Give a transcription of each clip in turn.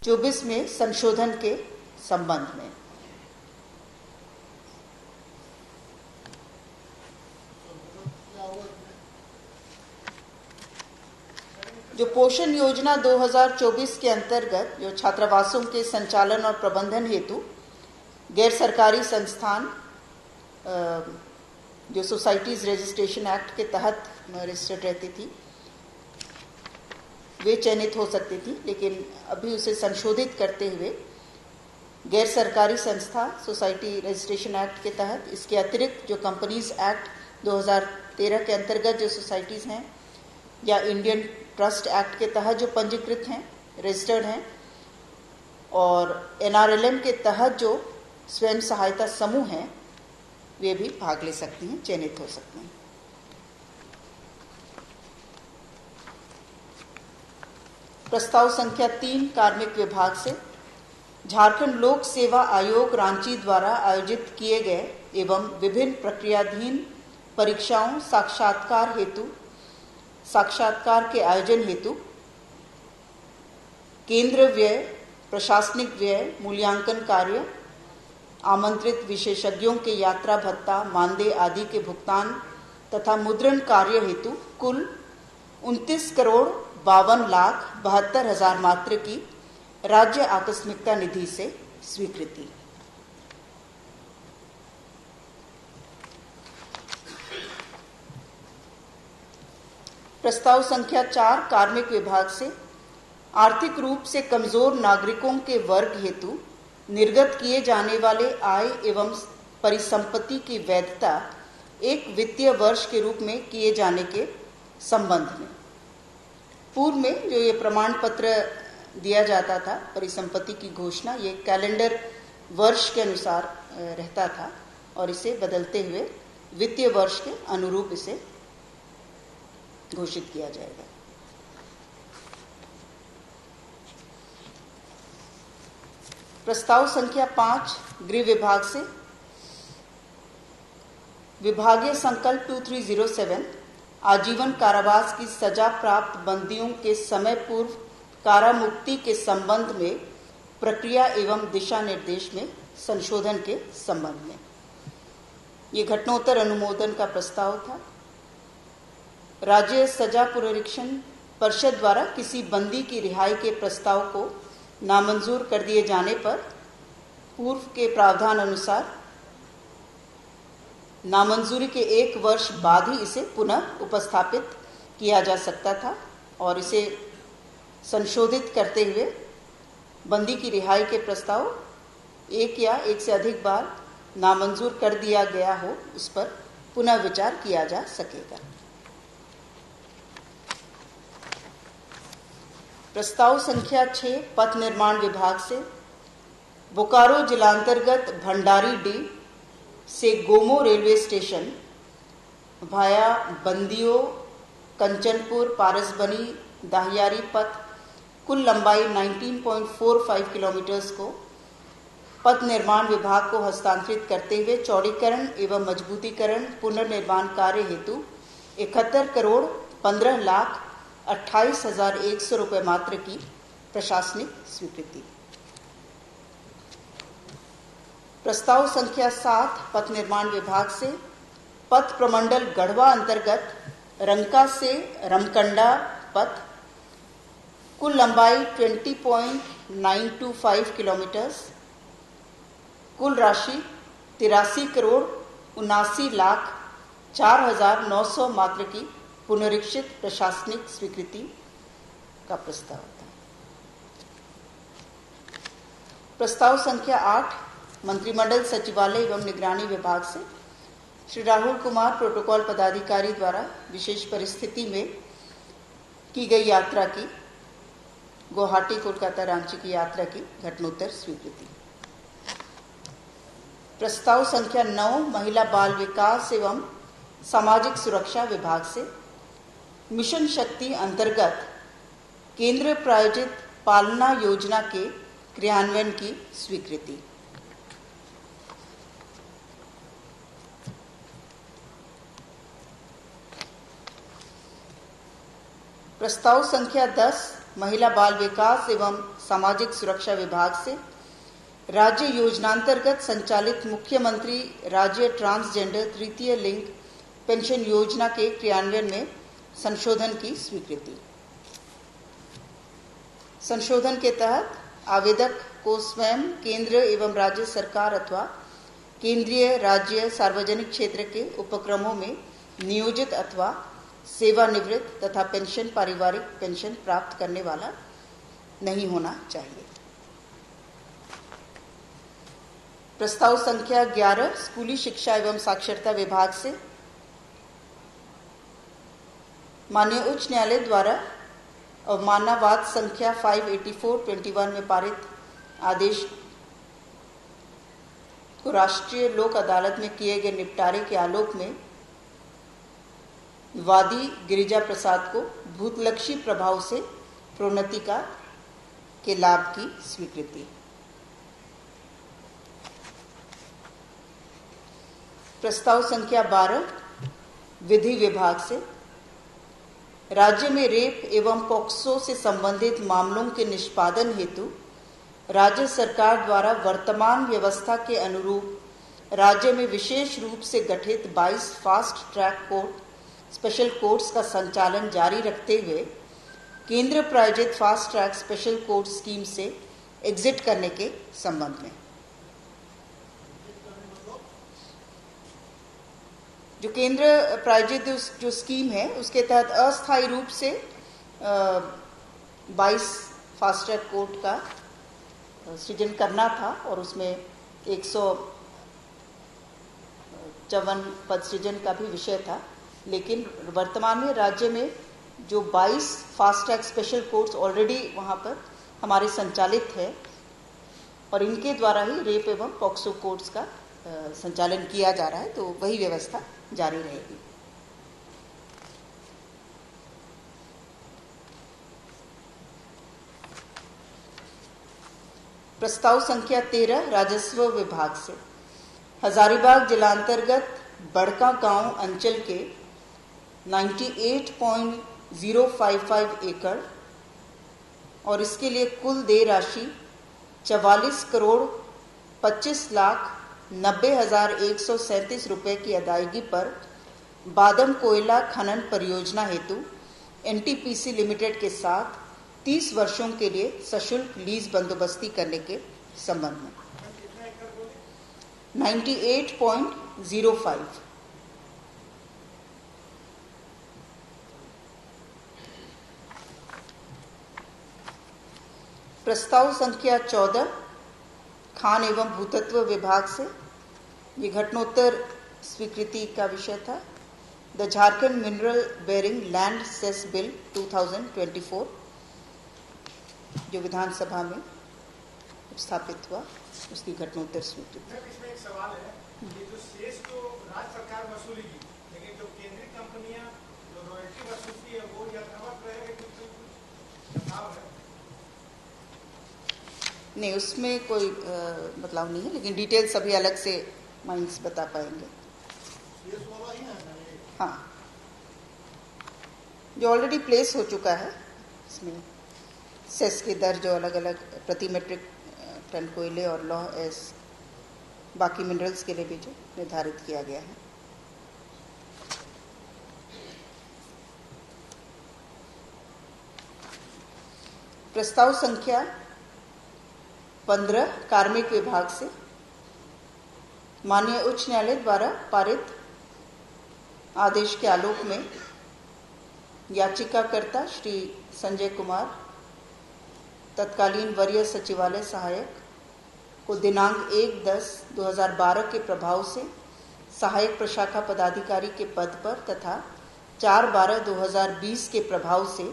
24 में संशोधन के संबंध में। जो पोषण योजना 2024 के अंतर्गत जो छात्रावासों के संचालन और प्रबंधन हेतु गैर सरकारी संस्थान जो सोसाइटीज रजिस्ट्रेशन एक्ट के तहत रजिस्टर्ड रहती थी वे चयनित हो सकती थी, लेकिन अभी उसे संशोधित करते हुए गैर सरकारी संस्था सोसाइटी रजिस्ट्रेशन एक्ट के तहत इसके अतिरिक्त जो कंपनीज एक्ट 2013 के अंतर्गत जो सोसाइटीज हैं या इंडियन ट्रस्ट एक्ट के तहत जो पंजीकृत हैं, रजिस्टर्ड हैं, और एनआरएलएम के तहत जो स्वयं सहायता समूह हैं वे भी भाग ले सकती हैं, चयनित हो सकते हैं। प्रस्ताव संख्या 3 कार्मिक विभाग से झारखंड लोक सेवा आयोग रांची द्वारा आयोजित किए गए एवं विभिन्न प्रक्रियाधीन परीक्षाओं साक्षात्कार के आयोजन हेतु केंद्र व्यय, प्रशासनिक व्यय, मूल्यांकन कार्य, आमंत्रित विशेषज्ञों के यात्रा भत्ता, मानदेय आदि के भुगतान तथा मुद्रण कार्य हेतु कुल 29,52,72,000 मात्र की राज्य आकस्मिकता निधि से स्वीकृति। प्रस्ताव संख्या 4 कार्मिक विभाग से आर्थिक रूप से कमजोर नागरिकों के वर्ग हेतु निर्गत किए जाने वाले आय एवं परिसंपत्ति की वैधता एक वित्तीय वर्ष के रूप में किए जाने के संबंध में। पूर्व में जो ये प्रमाण पत्र दिया जाता था, परिसंपत्ति की घोषणा ये कैलेंडर वर्ष के अनुसार रहता था और इसे बदलते हुए वित्तीय वर्ष के अनुरूप इसे घोषित किया जाएगा। प्रस्ताव संख्या 5 गृह विभाग से विभागीय संकल्प 2307 आजीवन कारावास की सजा प्राप्त बंदियों के समय पूर्व कारामुक्ति के संबंध में प्रक्रिया एवं दिशा निर्देश में संशोधन के संबंध में ये घटनोत्तर अनुमोदन का प्रस्ताव था। राज्य सजा पुनरीक्षण परिषद द्वारा किसी बंदी की रिहाई के प्रस्ताव को नामंजूर कर दिए जाने पर पूर्व के प्रावधान अनुसार नामंजूरी के 1 वर्ष बाद ही इसे पुनः उपस्थापित किया जा सकता था और इसे संशोधित करते हुए बंदी की रिहाई के प्रस्ताव 1 या 1 से अधिक बार नामंजूर कर दिया गया हो उस पर पुनः विचार किया जा सकेगा। प्रस्ताव संख्या 6 पथ निर्माण विभाग से बोकारो जिलांतर्गत भंडारी डी से गोमो रेलवे स्टेशन भाया बंदियों, कंचनपुर, पारसबनी, दाहियारी पथ कुल लंबाई 19.45 किलोमीटर को पथ निर्माण विभाग को हस्तांतरित करते हुए चौड़ीकरण एवं मजबूतीकरण पुनर्निर्माण कार्य हेतु 71,15,28,100 रुपये मात्र की प्रशासनिक स्वीकृति। प्रस्ताव संख्या 7 पथ निर्माण विभाग से पथ प्रमंडल गढ़वा अंतर्गत रंका से रमकंडा पथ कुल लंबाई 20.925 किलोमीटर, कुल राशि 83,79,04,900 मात्र की पुनरीक्षित प्रशासनिक स्वीकृति का प्रस्ताव था। प्रस्ताव संख्या 8 मंत्रिमंडल सचिवालय एवं निगरानी विभाग से श्री राहुल कुमार प्रोटोकॉल पदाधिकारी द्वारा विशेष परिस्थिति में की गई यात्रा की गुवाहाटी, कोलकाता, रांची की यात्रा की घटनोत्तर स्वीकृति। प्रस्ताव संख्या 9 महिला बाल विकास एवं सामाजिक सुरक्षा विभाग से मिशन शक्ति अंतर्गत केंद्र प्रायोजित पालना योजना के क्रियान्वयन की स्वीकृति। प्रस्ताव संख्या 10 महिला बाल विकास एवं सामाजिक सुरक्षा विभाग से राज्य योजनांतर्गत संचालित मुख्यमंत्री राज्य ट्रांसजेंडर तृतीय लिंग पेंशन योजना के क्रियान्वयन में संशोधन की स्वीकृति। संशोधन के तहत आवेदक को स्वयं केंद्र एवं राज्य सरकार अथवा केंद्रीय राज्य सार्वजनिक क्षेत्र के उपक्रमों में नियोजित अथवा सेवानिवृत्त तथा पेंशन पारिवारिक पेंशन प्राप्त करने वाला नहीं होना चाहिए। प्रस्ताव संख्या 11 स्कूली शिक्षा एवं साक्षरता विभाग से माननीय उच्च न्यायालय द्वारा अवमाननावाद संख्या 584/21 में पारित आदेश को राष्ट्रीय लोक अदालत में किए गए निपटारे के आलोक में वादी गिरिजा प्रसाद को भूतलक्षी प्रभाव से प्रोन्नति के लाभ की स्वीकृति। प्रस्ताव संख्या 12 विधि विभाग से राज्य में रेप एवं पॉक्सो से संबंधित मामलों के निष्पादन हेतु राज्य सरकार द्वारा वर्तमान व्यवस्था के अनुरूप राज्य में विशेष रूप से गठित 22 fast track court special courts का संचालन जारी रखते हुए केंद्र प्रायोजित fast track special court scheme से एग्जिट करने के संबंध में जो केंद्र प्रायोजित जो स्कीम है उसके तहत अस्थायी रूप से 22 फास्ट ट्रैक कोर्ट का सृजन करना था और उसमें 154 पद सृजन का भी विषय था, लेकिन वर्तमान में राज्य में जो 22 fast track special courts already वहाँ पर हमारे संचालित है और इनके द्वारा ही रेप एवं पॉक्सो कोर्ट्स का संचालन किया जा रहा है, तो वही व्यवस्था जारी रहेगी। प्रस्ताव संख्या 13 राजस्व विभाग से हजारीबाग जिलांतर्गत बड़का गांव अंचल के 98.055 एकड़ और इसके लिए कुल देय राशि 44,25,90,137 रुपए की अदायगी पर बादम कोयला खनन परियोजना हेतु एनटीपीसी लिमिटेड के साथ 30 वर्षों के लिए सशुल्क लीज बंदोबस्ती करने के संबंध में 98.05। प्रस्ताव संख्या 14 खान एवं भूतत्व विभाग से ये घटनोत्तर स्वीकृति का विषय था। The Jharkhand mineral bearing land cess bill 2024 जो विधानसभा में स्थापित हुआ उसकी घटनोत्तर स्वीकृति। इसमें एक सवाल है, ये जो सेस तो राज्य सरकार वसूलेगी, लेकिन जो केंद्रीय कंपनियां जो रॉयल्टी वसूलती है वो यथावत रहेगा, कुछ बदलाव है? नहीं, उसमें कोई बदलाव नहीं है, लेकिन डिटेल सभी अलग से माइंस बता पाएंगे। हाँ, जो ऑलरेडी प्लेस हो चुका है इसमें सेस की दर जो अलग अलग प्रति मेट्रिक टन कोयले और लौह एस बाकी मिनरल्स के लिए भी जो निर्धारित किया गया है। प्रस्ताव संख्या 15 कार्मिक विभाग से माननीय उच्च न्यायालय द्वारा पारित आदेश के आलोक में याचिकाकर्ता श्री संजय कुमार तत्कालीन वरीय सचिवालय सहायक को दिनांक 1/10/2012 के प्रभाव से सहायक प्रशाखा पदाधिकारी के पद पर तथा 4/12/2020 के प्रभाव से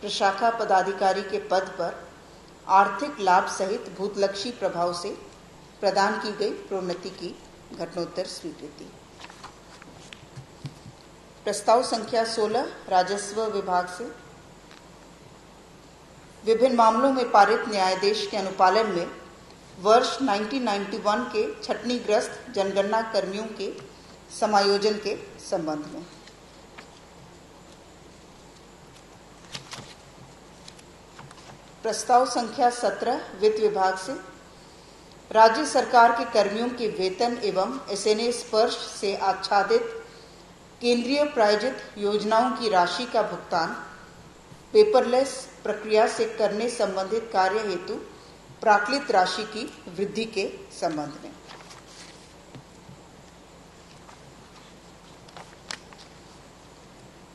प्रशाखा पदाधिकारी के पद पर आर्थिक लाभ सहित भूतलक्षी प्रभाव से प्रदान की गई प्रोन्नति की घटनोत्तर स्वीकृति। प्रस्ताव संख्या 16 राजस्व विभाग से विभिन्न मामलों में पारित न्यायादेश के अनुपालन में वर्ष 1991 के छटनीग्रस्त जनगणना कर्मियों के समायोजन के संबंध में प्रस्ताव संख्या 17 वित्त विभाग से राज्य सरकार के कर्मियों के वेतन एवं एसएनए स्पर्श से आच्छादित केंद्रीय प्रायोजित योजनाओं की राशि का भुगतान पेपरलेस प्रक्रिया से करने संबंधित कार्य हेतु प्राक्कृत राशि की वृद्धि के संबंध में।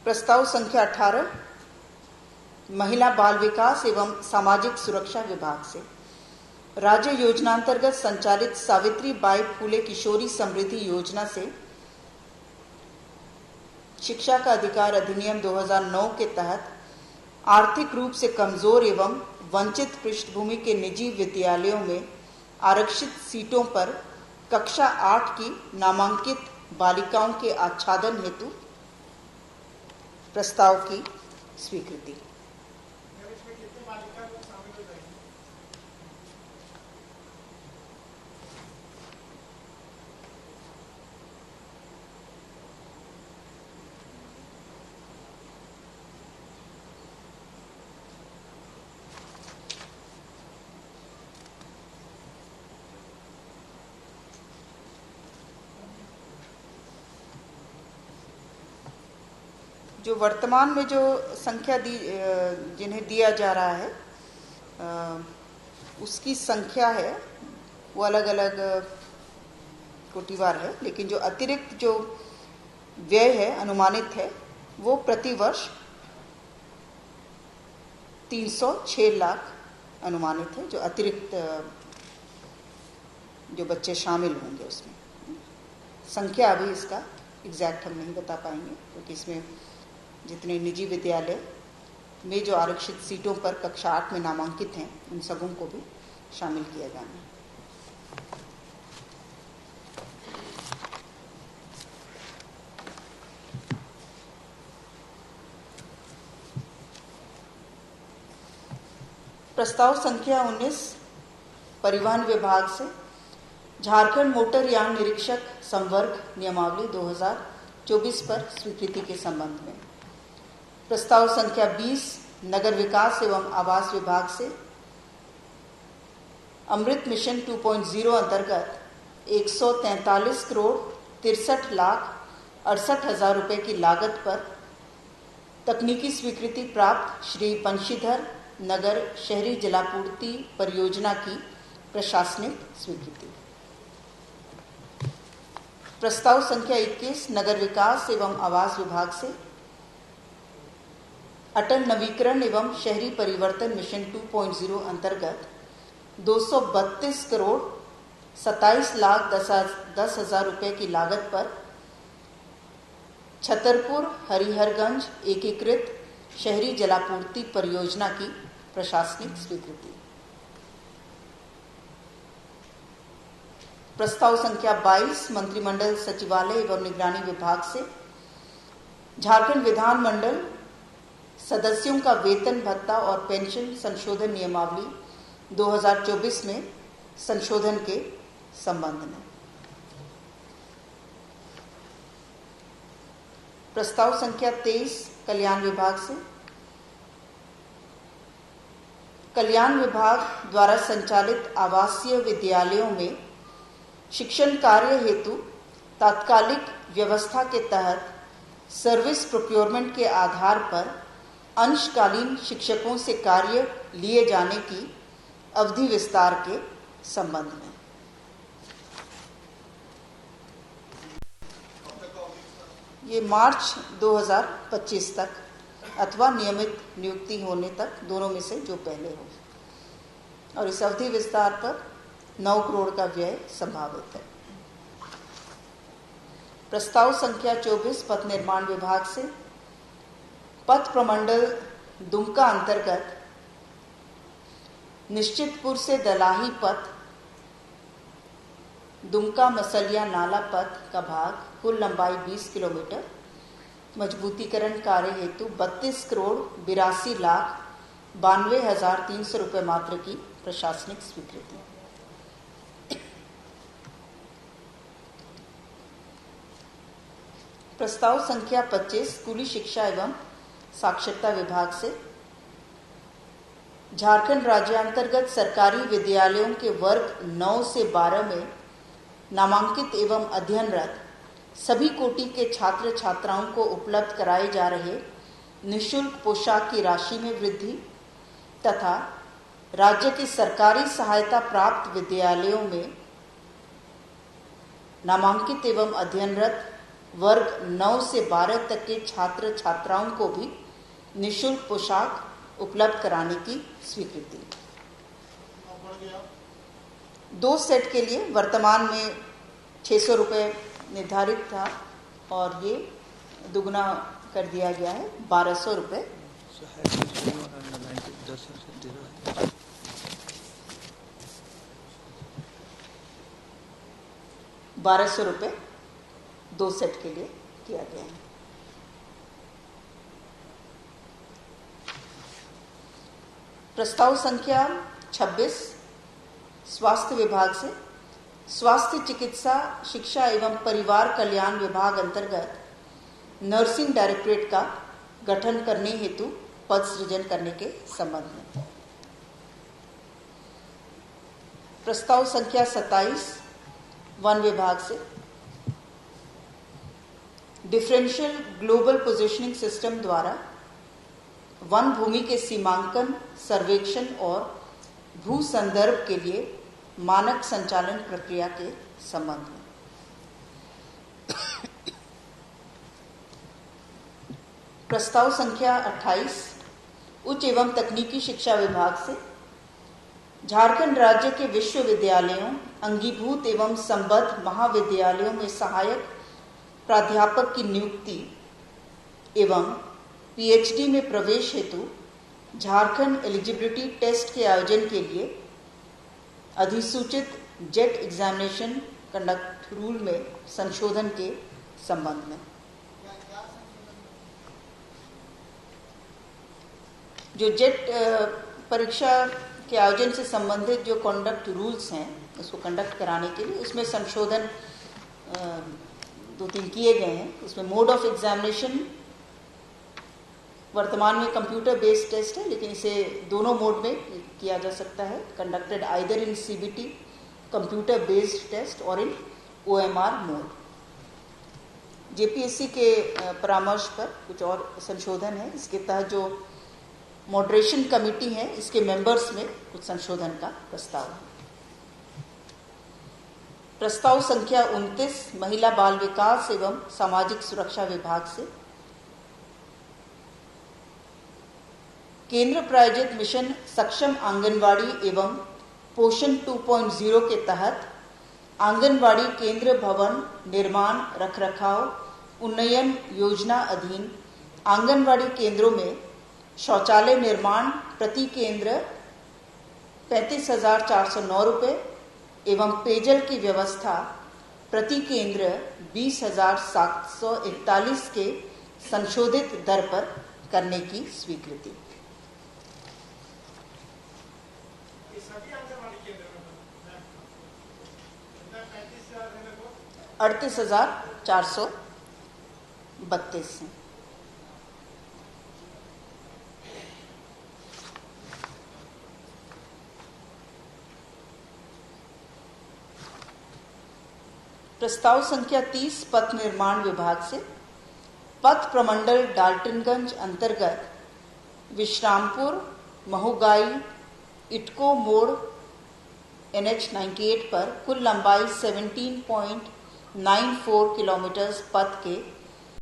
प्रस्ताव संख्या 18 महिला बाल विकास एवं सामाजिक सुरक्षा विभाग से राज्य योजनांतर्गत संचालित सावित्री बाई फूले किशोरी समृद्धि योजना से शिक्षा का अधिकार अधिनियम 2009 के तहत आर्थिक रूप से कमजोर एवं वंचित पृष्ठभूमि के निजी विद्यालयों में आरक्षित सीटों पर कक्षा 8 की नामांकित बालिकाओं के आच्छादन हेतु प्रस्ताव की स्वीकृति। इसमें कितने बालिका लोग शामिल हो जाएंगे? जो वर्तमान में जो संख्या जिन्हें दिया जा रहा है उसकी संख्या है वो अलग अलग कोटिवार है, लेकिन जो अतिरिक्त जो व्यय है अनुमानित है वो प्रतिवर्ष 306 लाख अनुमानित है, जो अतिरिक्त जो बच्चे शामिल होंगे उसमें। संख्या अभी इसका एग्जैक्ट हम नहीं बता पाएंगे क्योंकि इसमें जितने निजी विद्यालय में जो आरक्षित सीटों पर कक्षा 8 में नामांकित हैं उन सबों को भी शामिल किया जाना है। प्रस्ताव संख्या 19 परिवहन विभाग से झारखंड मोटर यान निरीक्षक संवर्ग नियमावली 2024 पर स्वीकृति के संबंध में। प्रस्ताव संख्या 20 नगर विकास एवं आवास विभाग से अमृत मिशन 2.0 अंतर्गत 143 करोड़ 63 लाख 68 हजार रुपए की लागत पर तकनीकी स्वीकृति प्राप्त श्री बंशीधर नगर शहरी जलापूर्ति परियोजना की प्रशासनिक स्वीकृति। प्रस्ताव संख्या 21 नगर विकास एवं आवास विभाग से अटल नवीकरण एवं शहरी परिवर्तन मिशन 2.0 अंतर्गत 232 करोड़ 27 लाख 10 हजार रुपए की लागत पर छतरपुर हरिहरगंज एकीकृत शहरी जलापूर्ति परियोजना की प्रशासनिक स्वीकृति। प्रस्ताव संख्या 22 मंत्रिमंडल सचिवालय एवं निगरानी विभाग से झारखंड विधानमंडल सदस्यों का वेतन भत्ता और पेंशन संशोधन नियमावली 2024 में संशोधन के संबंध में। प्रस्ताव संख्या 23 कल्याण विभाग से कल्याण विभाग द्वारा संचालित आवासीय विद्यालयों में शिक्षण कार्य हेतु तात्कालिक व्यवस्था के तहत सर्विस प्रोक्योरमेंट के आधार पर अंशकालीन शिक्षकों से कार्य लिए जाने की अवधि विस्तार के संबंध में। ये मार्च 2025 तक अथवा नियमित नियुक्ति होने तक, दोनों में से जो पहले हो। और इस अवधि विस्तार पर 9 करोड़ का व्यय संभावित है। प्रस्ताव संख्या 24 पथ निर्माण विभाग से पथ प्रमंडल दुमका अंतर्गत निश्चितपुर से दलाही पथ दुमका मसलिया नाला पथ का भाग कुल लंबाई 20 किलोमीटर मजबूतीकरण कार्य हेतु 32 करोड़ 82 लाख 92,300 रुपये मात्र की प्रशासनिक स्वीकृति। प्रस्ताव संख्या 25 स्कूली शिक्षा एवं साक्षरता विभाग से झारखंड राज्यांतर्गत सरकारी विद्यालयों के वर्ग 9 से 12 में नामांकित एवं अध्ययनरत सभी कोटि के छात्र छात्राओं को उपलब्ध कराए जा रहे निःशुल्क पोशाक की राशि में वृद्धि तथा राज्य की सरकारी सहायता प्राप्त विद्यालयों में नामांकित एवं अध्ययनरत वर्ग 9 से 12 तक के छात्र छात्राओं को भी निःशुल्क पोशाक उपलब्ध कराने की स्वीकृति। 2 सेट के लिए वर्तमान में 600 रुपये निर्धारित था और ये दुगना कर दिया गया है 1200 रुपये। 1200 रुपये 2 सेट के लिए किया गया है। प्रस्ताव संख्या 26 स्वास्थ्य विभाग से स्वास्थ्य चिकित्सा शिक्षा एवं परिवार कल्याण विभाग अंतर्गत नर्सिंग डायरेक्टरेट का गठन करने हेतु पद सृजन करने के संबंध में। प्रस्ताव संख्या 27 वन विभाग से डिफरेंशियल ग्लोबल पोजिशनिंग सिस्टम द्वारा वन भूमि के सीमांकन सर्वेक्षण और भू संदर्भ के लिए मानक संचालन प्रक्रिया के संबंध में। प्रस्ताव संख्या 28 उच्च एवं तकनीकी शिक्षा विभाग से झारखंड राज्य के विश्वविद्यालयों अंगीभूत एवं संबद्ध महाविद्यालयों में सहायक प्राध्यापक की नियुक्ति एवं पीएचडी में प्रवेश हेतु झारखंड एलिजिबिलिटी टेस्ट के आयोजन के लिए अधिसूचित जेट एग्जामिनेशन कंडक्ट रूल में संशोधन के संबंध में। जो जेट परीक्षा के आयोजन से संबंधित जो कंडक्ट रूल्स हैं उसको कंडक्ट कराने के लिए उसमें संशोधन 2-3 किए गए हैं। उसमें मोड ऑफ एग्जामिनेशन वर्तमान में कंप्यूटर बेस्ड टेस्ट है, लेकिन इसे दोनों मोड में किया जा सकता है, conducted either in CBT computer based test और इन ओएमआर मोड। जेपीएससी के परामर्श पर कुछ और संशोधन है। इसके तहत जो मॉडरेशन कमेटी है इसके मेंबर्स में कुछ संशोधन का प्रस्ताव है। प्रस्ताव संख्या 29 महिला बाल विकास एवं सामाजिक सुरक्षा विभाग से केंद्र प्रायोजित मिशन सक्षम आंगनवाड़ी एवं पोषण 2.0 के तहत आंगनवाड़ी केंद्र भवन निर्माण रखरखाव उन्नयन योजना अधीन आंगनवाड़ी केंद्रों में शौचालय निर्माण प्रति केंद्र 35,409 रुपये एवं पेयजल की व्यवस्था प्रति केंद्र 20,741 के संशोधित दर पर करने की स्वीकृति। सभी आंगनबाड़ी केंद्र में 38,432 हैं। प्रस्ताव संख्या 30 पथ निर्माण विभाग से पथ प्रमंडल डाल्टनगंज अंतर्गत विश्रामपुर महुगाई इटको मोड़ NH 98 पर कुल लंबाई 17.94 किलोमीटर पथ के